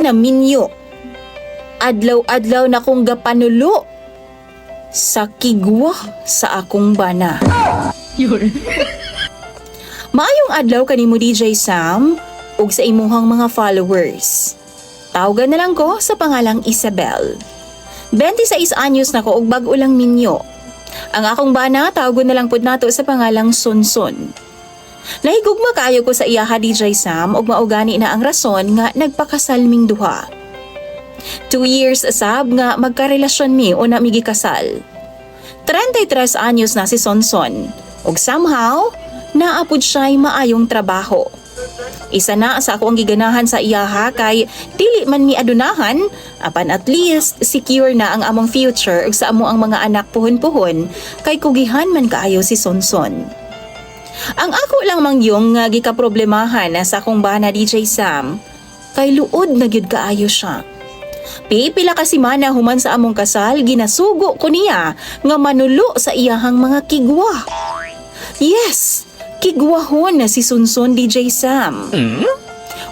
na minyo. Adlaw-adlaw na kong gapanulo sa kigwa sa akong bana. Maayong adlaw kanimo DJ Sam ug sa imuhang mga followers. Tawagan na lang ko sa pangalang Isabel. 26 anyos na ko ug bag-o lang minyo. Ang akong bana tawagon na lang pud nato sa pangalang Sonson. Nahigugma kaayo ko sa iyaha DJ Sam ug maugani na ang rason nga nagpakasalming duha. 2 years asab nga magkarelasyon mi o na migi kasal. 33 anyos na si Sonson ug somehow naapod siya'y maayong trabaho. Isa na sa ako ang giganahan sa iyaha kay dili man mi adunahan apan at least secure na ang among future ug sa amo ang mga anak puhon-puhon kay kugihan man kaayo si Sonson. Ang ako lang mangyong nga gikaproblemahan sa akong bana DJ Sam kay luod na gyud kaayo siya. Pipila ka semana human sa among kasal ginasugo ko niya nga manulo sa iyahang mga kigwa. Yes, kigwahon na si Sonson DJ Sam.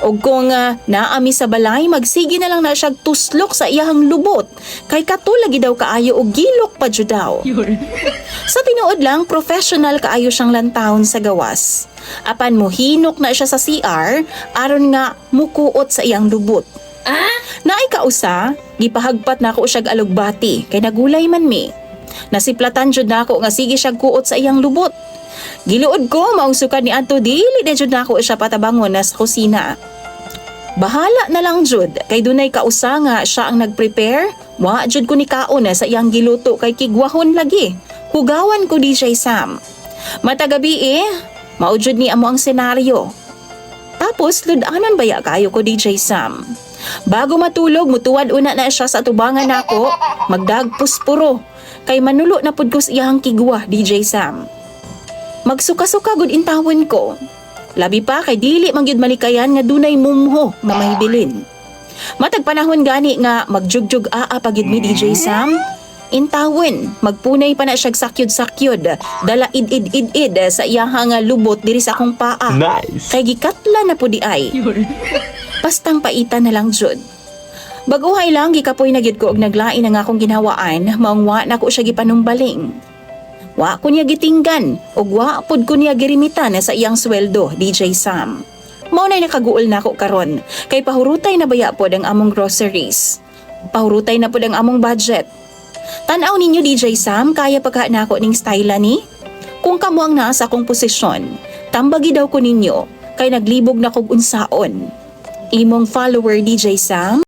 Og kung naami sa balay, magsige na lang na siya tuslok sa iyahang lubot kay katulagi daw kaayo og gilok pa jud daw. Sa tinuod lang, professional kaayo siyang lantawon sa gawas. Apan mohinok na siya sa CR aron nga mukuot sa iyang lubot. Naay kausa, gipahagpat na ako siyag alugbati kay nagulay man mi. Nasiplatan jud nako nga sige siyag kuot sa iyang lubot. Giluod ko maong sukad ni adto dili na jud nako siya patabangon na sa kusina. Bahala na lang jud kay dunay kausa nga siya ang nagprepare, wa jud ko ni kaon na sa iyang giluto kay kigwahon lagi. Hugawan ko DJ Sam. Matagabi mao jud ni amo ang senaryo. Tapos ludanan baya kayo ko DJ Sam. Bago matulog, mutuwad una na siya sa tubangan nako, magdagpuspuro kay manulo na pud ko sa iyang kigwa DJ Sam. Magsuka-suka gud intawon ko. Labi pa kay dili man gyud malikayan nga dunay mumho nga mahibilin. Matag panahon gani nga magjugjug aa pagid mi DJ Sam. Intawon, magpunay pa na siyag sakyod-sakyod, dala id-id-id-id sa iyahang lubot diri sa akong paa. Nice. Kay gikatla na pud di ay. Pastang paitan na lang jud. Baguhay lang gikapoy na gyud ko og naglain ang akong ginhawaan, maong wa na ko siya gipanumbaling. Wa ko niya gitinggan og wa pud ko niya girimitan sa iyang sweldo, DJ Sam. Mao nay nakaguol na ako karon, kay pahurutay na baya pod ang among groceries. Pahurutay na pod ang among budget. Tan-aw ninyo DJ Sam, kaya pagka na ako ning style ni? Kung kamo ang naa sa akong posisyon, tambagi daw ko ninyo, kay naglibog na kog unsaon. Imong follower DJ Sam?